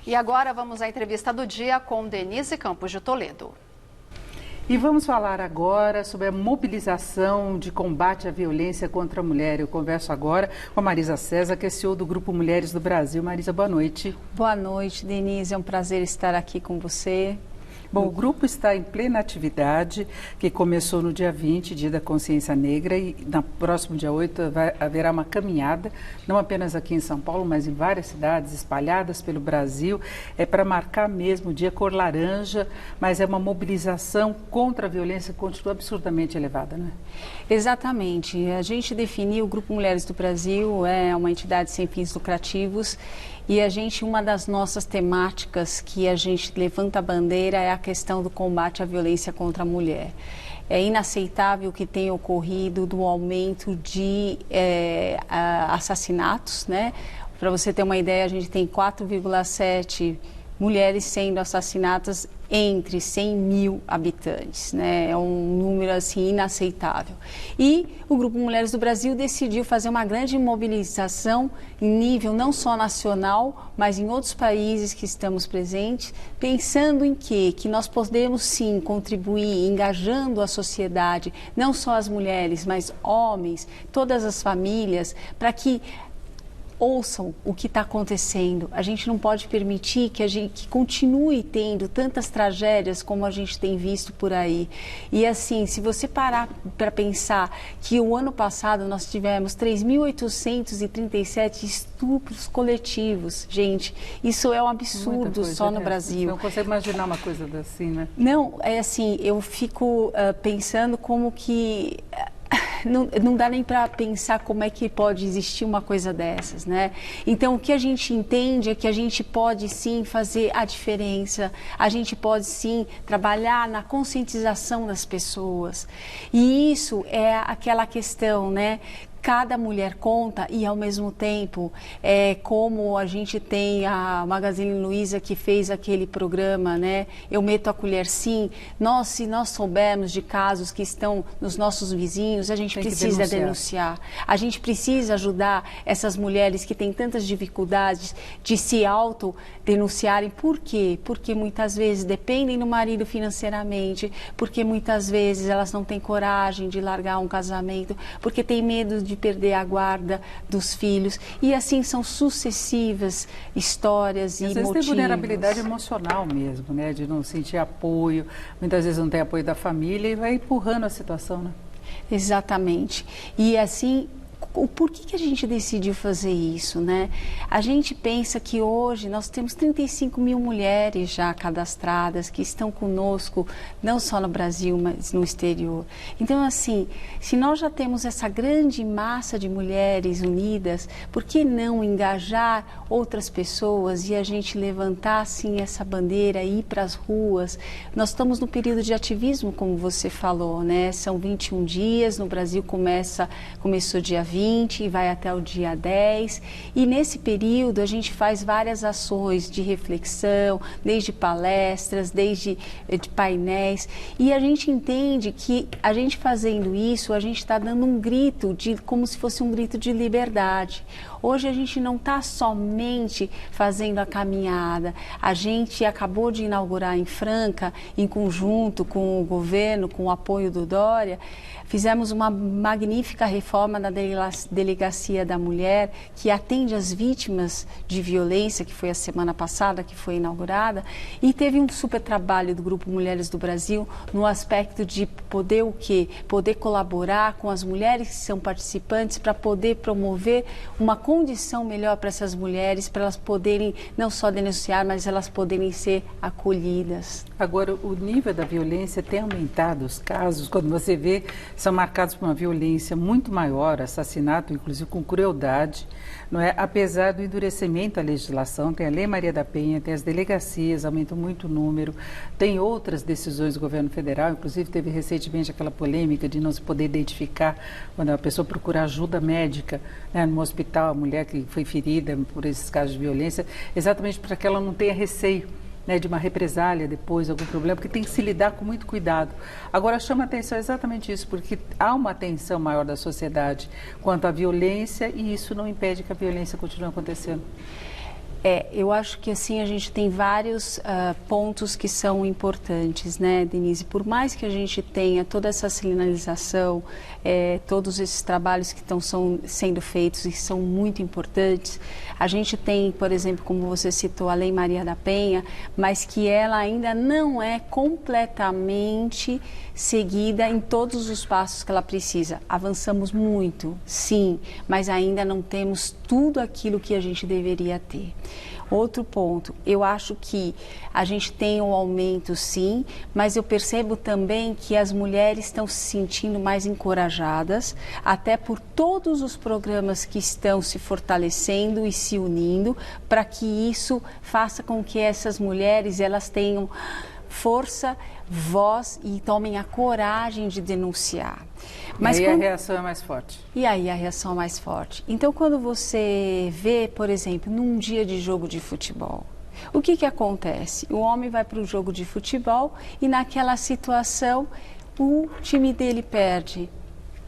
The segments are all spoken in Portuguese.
E agora vamos à entrevista do dia com Denise Campos de Toledo. E vamos falar agora sobre a mobilização de combate à violência contra a mulher. Eu converso agora com a Marisa César, que é CEO do Grupo Mulheres do Brasil. Marisa, boa noite. Boa noite, Denise. É um prazer estar aqui com você. Bom, o grupo está em plena atividade, que começou no dia 20, Dia da Consciência Negra, e no próximo dia 8 haverá uma caminhada, não apenas aqui em São Paulo, mas em várias cidades espalhadas pelo Brasil. É para marcar mesmo o Dia Cor Laranja, mas é uma mobilização contra a violência que continua absurdamente elevada, não é? Exatamente. A gente definiu o Grupo Mulheres do Brasil, é uma entidade sem fins lucrativos, e uma das nossas temáticas que a gente levanta a bandeira é a questão do combate à violência contra a mulher. É inaceitável o que tem ocorrido do aumento de assassinatos, né? Para você ter uma ideia, a gente tem 4,7 mulheres sendo assassinadas entre 100 mil habitantes, né? É um número assim inaceitável. E o Grupo Mulheres do Brasil decidiu fazer uma grande mobilização em nível não só nacional, mas em outros países que estamos presentes, pensando em que nós podemos sim contribuir, engajando a sociedade, não só as mulheres, mas homens, todas as famílias, para que ouçam o que está acontecendo. A gente não pode permitir que continue tendo tantas tragédias como a gente tem visto por aí. E assim, se você parar para pensar que o ano passado nós tivemos 3.837 estupros coletivos, gente, isso é um absurdo só no Brasil. Não consigo imaginar uma coisa assim, né? Não, é assim, eu fico pensando como que não dá nem para pensar como é que pode existir uma coisa dessas, né? Então, o que a gente entende é que a gente pode sim fazer a diferença, a gente pode sim trabalhar na conscientização das pessoas. E isso é aquela questão, né? Cada mulher conta e, ao mesmo tempo, como a gente tem a Magazine Luiza que fez aquele programa, né? Eu Meto a Colher Sim. Se nós soubermos de casos que estão nos nossos vizinhos, a gente precisa denunciar. A gente precisa ajudar essas mulheres que têm tantas dificuldades de se autodenunciarem. Por quê? Porque muitas vezes dependem do marido financeiramente, porque muitas vezes elas não têm coragem de largar um casamento, porque têm medo de perder a guarda dos filhos, e assim são sucessivas histórias e motivos. Às vezes tem vulnerabilidade emocional mesmo, né, de não sentir apoio, muitas vezes não tem apoio da família e vai empurrando a situação, né? Exatamente. E assim, por que a gente decidiu fazer isso, né? A gente pensa que hoje nós temos 35 mil mulheres já cadastradas que estão conosco, não só no Brasil, mas no exterior. Então, assim, se nós já temos essa grande massa de mulheres unidas, por que não engajar outras pessoas e a gente levantar, assim, essa bandeira, ir para as ruas? Nós estamos no período de ativismo, como você falou, né? São 21 dias, no Brasil começou dia 20 e vai até o dia 10, e nesse período a gente faz várias ações de reflexão, desde palestras, desde painéis, e a gente entende que a gente fazendo isso, a gente está dando um grito, como se fosse um grito de liberdade. Hoje a gente não está somente fazendo a caminhada, a gente acabou de inaugurar em Franca, em conjunto com o governo, com o apoio do Dória, fizemos uma magnífica reforma na Delegacia da Mulher, que atende as vítimas de violência, que foi a semana passada, que foi inaugurada, e teve um super trabalho do Grupo Mulheres do Brasil no aspecto de poder o quê? Poder colaborar com as mulheres que são participantes para poder promover uma condição melhor para essas mulheres, para elas poderem não só denunciar, mas elas poderem ser acolhidas. Agora, o nível da violência tem aumentado, os casos, quando você vê, são marcados por uma violência muito maior, assassinato, inclusive com crueldade, não é? Apesar do endurecimento da legislação, tem a Lei Maria da Penha, tem as delegacias, aumentam muito o número, tem outras decisões do governo federal, inclusive teve recentemente aquela polêmica de não se poder identificar quando a pessoa procura ajuda médica, né, no hospital, a mulher que foi ferida por esses casos de violência, exatamente para que ela não tenha receio, né, de uma represália depois, algum problema, porque tem que se lidar com muito cuidado. Agora, chama a atenção exatamente isso, porque há uma atenção maior da sociedade quanto à violência e isso não impede que a violência continue acontecendo. Eu acho que assim a gente tem vários pontos que são importantes, né, Denise? Por mais que a gente tenha toda essa sinalização, todos esses trabalhos que estão sendo feitos e são muito importantes, a gente tem, por exemplo, como você citou, a Lei Maria da Penha, mas que ela ainda não é completamente seguida em todos os passos que ela precisa. Avançamos muito, sim, mas ainda não temos tudo aquilo que a gente deveria ter. Outro ponto, eu acho que a gente tem um aumento sim, mas eu percebo também que as mulheres estão se sentindo mais encorajadas, até por todos os programas que estão se fortalecendo e se unindo, para que isso faça com que essas mulheres elas tenham força, voz e tomem a coragem de denunciar. Mas a reação é mais forte. E aí a reação é mais forte. Então, quando você vê, por exemplo, num dia de jogo de futebol, o que acontece? O homem vai para o jogo de futebol e naquela situação o time dele perde.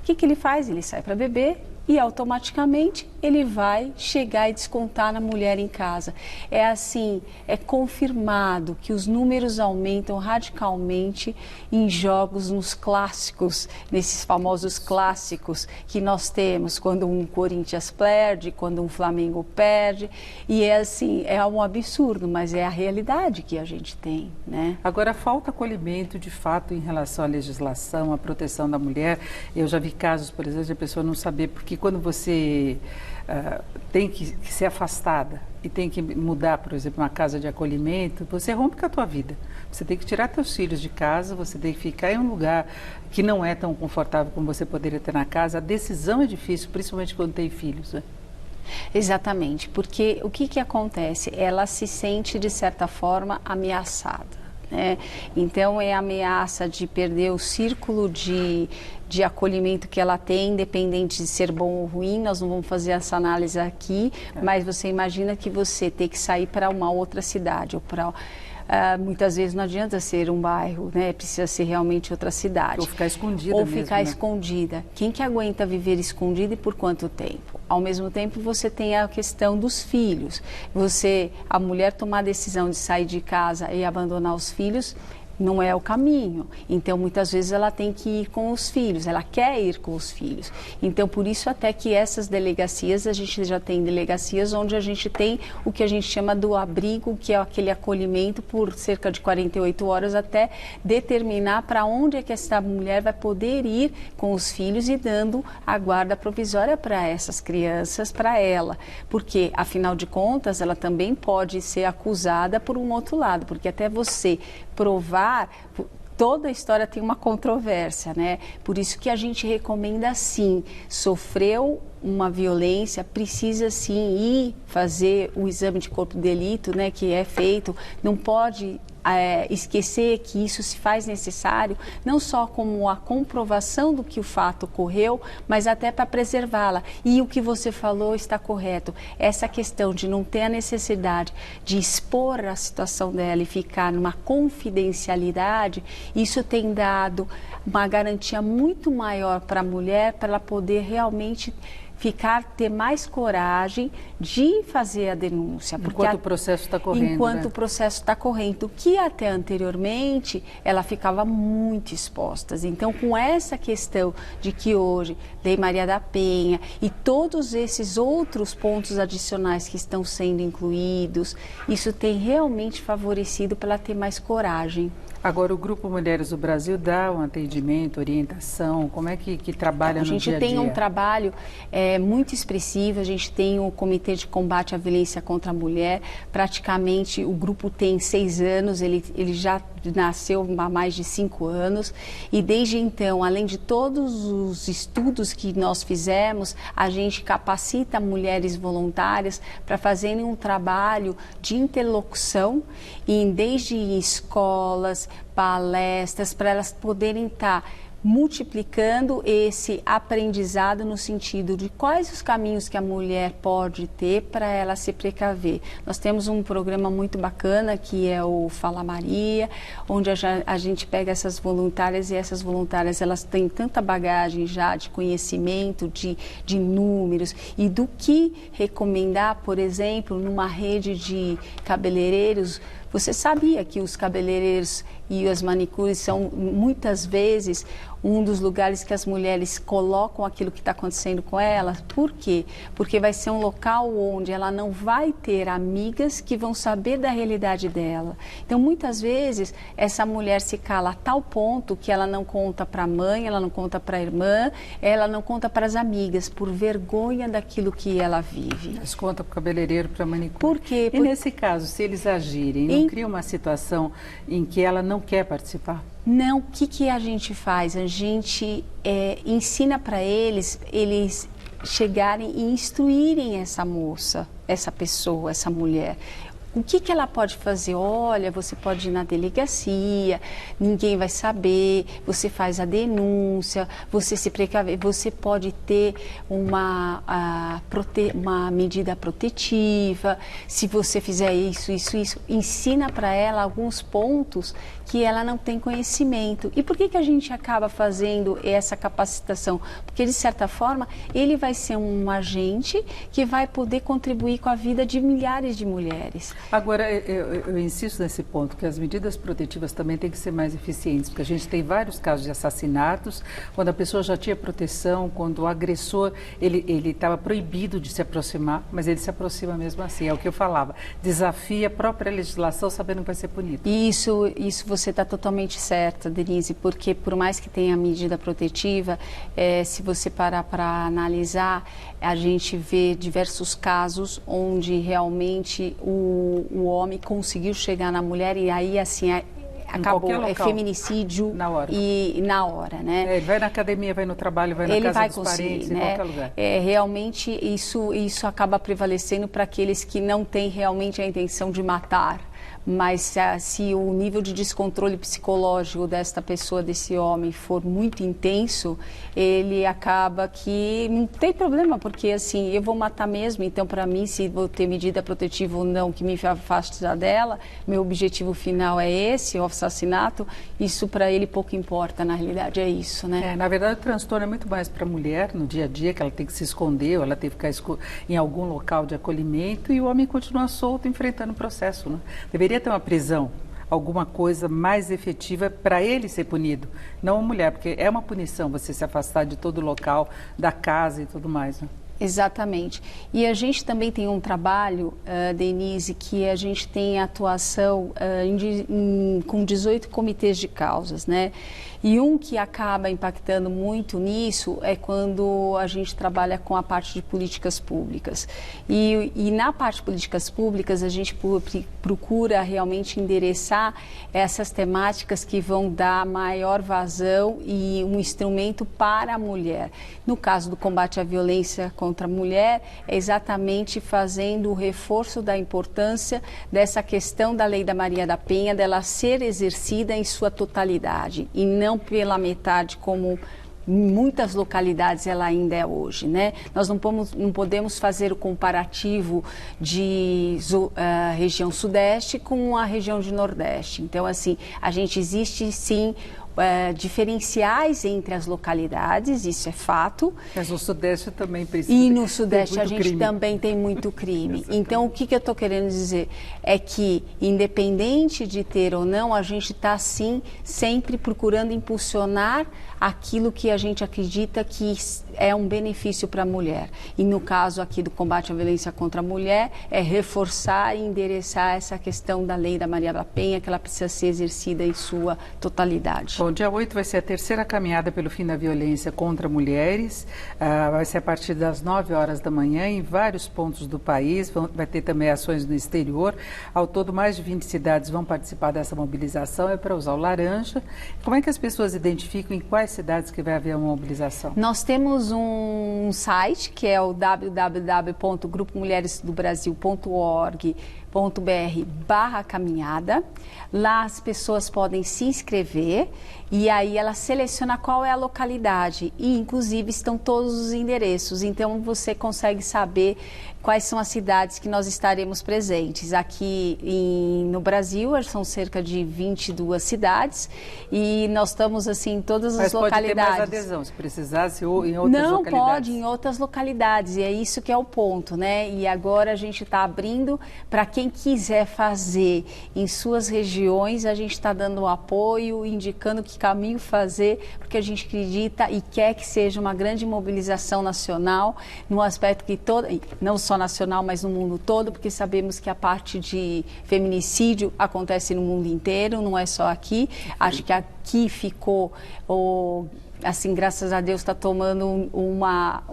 O que ele faz? Ele sai para beber e automaticamente ele vai chegar e descontar na mulher em casa. É assim, é confirmado que os números aumentam radicalmente em jogos, nos clássicos, nesses famosos clássicos que nós temos, quando um Corinthians perde, quando um Flamengo perde, e é assim, é um absurdo, mas é a realidade que a gente tem, né? Agora, falta acolhimento de fato em relação à legislação, à proteção da mulher. Eu já vi casos, por exemplo, de a pessoa não saber, porque quando você tem que ser afastada e tem que mudar, por exemplo, uma casa de acolhimento, você rompe com a tua vida. Você tem que tirar teus filhos de casa, você tem que ficar em um lugar que não é tão confortável como você poderia ter na casa. A decisão é difícil, principalmente quando tem filhos, né? Exatamente, porque o que acontece? Ela se sente, de certa forma, ameaçada. Então é a ameaça de perder o círculo de acolhimento que ela tem, independente de ser bom ou ruim. Nós não vamos fazer essa análise aqui, mas você imagina que você tem que sair para uma outra cidade ou para muitas vezes não adianta ser um bairro, né? Precisa ser realmente outra cidade. Ou ficar escondida Ou mesmo, ficar né? escondida. Quem que aguenta viver escondida e por quanto tempo? Ao mesmo tempo, você tem a questão dos filhos. A mulher tomar a decisão de sair de casa e abandonar os filhos, não é o caminho. Então, muitas vezes ela tem que ir com os filhos, ela quer ir com os filhos. Então, por isso até que essas delegacias, a gente já tem delegacias onde a gente tem o que a gente chama do abrigo, que é aquele acolhimento por cerca de 48 horas até determinar para onde é que essa mulher vai poder ir com os filhos e dando a guarda provisória para essas crianças, para ela. Porque, afinal de contas, ela também pode ser acusada por um outro lado, porque até você provar, toda a história tem uma controvérsia, né? Por isso que a gente recomenda sim, sofreu uma violência, precisa sim ir fazer o exame de corpo de delito, né, que é feito, não pode esquecer que isso se faz necessário, não só como a comprovação do que o fato ocorreu, mas até para preservá-la. E o que você falou está correto, essa questão de não ter a necessidade de expor a situação dela e ficar numa confidencialidade, isso tem dado uma garantia muito maior para a mulher, para ela poder realmente ter mais coragem de fazer a denúncia. Enquanto o processo está correndo. Enquanto o processo está correndo, que até anteriormente ela ficava muito exposta. Então, com essa questão de que hoje, Lei Maria da Penha e todos esses outros pontos adicionais que estão sendo incluídos, isso tem realmente favorecido para ela ter mais coragem. Agora, o Grupo Mulheres do Brasil dá um atendimento, orientação, como é que trabalha no dia a dia? A gente tem um trabalho muito expressivo, a gente tem o Comitê de Combate à Violência contra a Mulher, praticamente o grupo tem 6 anos, ele já nasceu há mais de 5 anos e desde então, além de todos os estudos que nós fizemos, a gente capacita mulheres voluntárias para fazerem um trabalho de interlocução desde escolas, palestras, para elas poderem estar multiplicando esse aprendizado no sentido de quais os caminhos que a mulher pode ter para ela se precaver. Nós temos um programa muito bacana que é o Fala Maria, onde a gente pega essas voluntárias e essas voluntárias elas têm tanta bagagem já de conhecimento, de números e do que recomendar, por exemplo, numa rede de cabeleireiros. Você sabia que os cabeleireiros e as manicures são muitas vezes um dos lugares que as mulheres colocam aquilo que está acontecendo com elas? Por quê? Porque vai ser um local onde ela não vai ter amigas que vão saber da realidade dela. Então, muitas vezes, essa mulher se cala a tal ponto que ela não conta para a mãe, ela não conta para a irmã, ela não conta para as amigas, por vergonha daquilo que ela vive. Mas conta para o cabeleireiro, para a manicure. Por quê? E nesse caso, se eles agirem, não cria uma situação em que ela não quer participar? Não, o que a gente faz? A gente ensina para eles chegarem e instruírem essa moça, essa pessoa, essa mulher. O que ela pode fazer? Olha, você pode ir na delegacia, ninguém vai saber, você faz a denúncia, você se precave, você pode ter uma medida protetiva, se você fizer isso. Ensina para ela alguns pontos que ela não tem conhecimento. E por que a gente acaba fazendo essa capacitação? Porque, de certa forma, ele vai ser um agente que vai poder contribuir com a vida de milhares de mulheres. Agora, eu insisto nesse ponto, que as medidas protetivas também têm que ser mais eficientes, porque a gente tem vários casos de assassinatos, quando a pessoa já tinha proteção, quando o agressor, ele estava proibido de se aproximar, mas ele se aproxima mesmo assim, é o que eu falava, desafia a própria legislação sabendo que vai ser punido. Isso você está totalmente certa, Denise, porque por mais que tenha medida protetiva, se você parar para analisar, a gente vê diversos casos onde realmente o homem conseguiu chegar na mulher e aí assim acabou, feminicídio na hora, né? Ele vai na academia, vai no trabalho, vai na casa dos parentes, em qualquer lugar. Realmente isso acaba prevalecendo para aqueles que não têm realmente a intenção de matar. Mas se o nível de descontrole psicológico desta pessoa, desse homem, for muito intenso, ele acaba que não tem problema, porque assim, eu vou matar mesmo, então para mim, se vou ter medida protetiva ou não, que me afaste dela, meu objetivo final é esse, o assassinato, isso para ele pouco importa, na realidade é isso, né? Na verdade, o transtorno é muito mais para a mulher, no dia a dia, que ela tem que se esconder, ou ela tem que ficar em algum local de acolhimento, e o homem continua solto, enfrentando o processo, né? Deveria ter uma prisão, alguma coisa mais efetiva para ele ser punido, não a mulher, porque é uma punição você se afastar de todo o local, da casa e tudo mais, né? Exatamente. E a gente também tem um trabalho, Denise, que a gente tem atuação com 18 comitês de causas, né? E um que acaba impactando muito nisso é quando a gente trabalha com a parte de políticas públicas. E na parte de políticas públicas, a gente procura realmente endereçar essas temáticas que vão dar maior vazão e um instrumento para a mulher. No caso do combate à violência contra a mulher, é exatamente fazendo o reforço da importância dessa questão da Lei da Maria da Penha, dela ser exercida em sua totalidade e não pela metade, como em muitas localidades ela ainda é hoje, né? Nós não podemos fazer o comparativo de região sudeste com a região de nordeste. Então, assim, a gente existe sim diferenciais entre as localidades, isso é fato. Mas no Sudeste também precisa. E no Sudeste a gente crime. Também tem muito crime. Então, o que eu estou querendo dizer é que, independente de ter ou não, a gente está, sim, sempre procurando impulsionar aquilo que a gente acredita que é um benefício para a mulher. E no caso aqui do combate à violência contra a mulher, é reforçar e endereçar essa questão da Lei da Maria da Penha, que ela precisa ser exercida em sua totalidade. Bom, dia 8 vai ser a terceira caminhada pelo fim da violência contra mulheres. Vai ser a partir das 9 horas da manhã em vários pontos do país. Vai ter também ações no exterior. Ao todo, mais de 20 cidades vão participar dessa mobilização. É para usar o laranja. Como é que as pessoas identificam em quais cidades que vai haver uma mobilização? Nós temos um site que é o www.grupomulheresdobrasil.org www.marisa.com.br/caminhada. Lá as pessoas podem se inscrever e aí ela seleciona qual é a localidade e inclusive estão todos os endereços, então você consegue saber quais são as cidades que nós estaremos presentes. Aqui no Brasil são cerca de 22 cidades e nós estamos assim em todas as localidades. Mas pode ter mais adesão, se precisasse, ou em outras localidades? Não, pode, em outras localidades, e é isso que é o ponto, né? E agora a gente está abrindo para quem quiser fazer em suas regiões, a gente está dando apoio, indicando que caminho fazer, porque a gente acredita e quer que seja uma grande mobilização nacional, no aspecto que não só nacional, mas no mundo todo, porque sabemos que a parte de feminicídio acontece no mundo inteiro, não é só aqui. Acho que aqui ficou assim, graças a Deus, está tomando um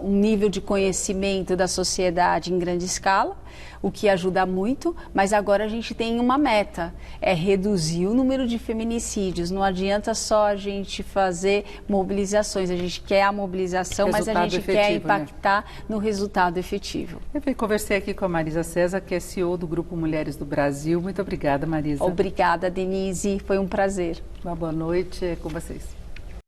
nível de conhecimento da sociedade em grande escala, o que ajuda muito, mas agora a gente tem uma meta, é reduzir o número de feminicídios. Não adianta só a gente fazer mobilizações, a gente quer a mobilização, resultado mas a gente quer impactar, né, no resultado efetivo. Eu conversei aqui com a Marisa César, que é CEO do Grupo Mulheres do Brasil. Muito obrigada, Marisa. Obrigada, Denise, foi um prazer. Uma boa noite com vocês.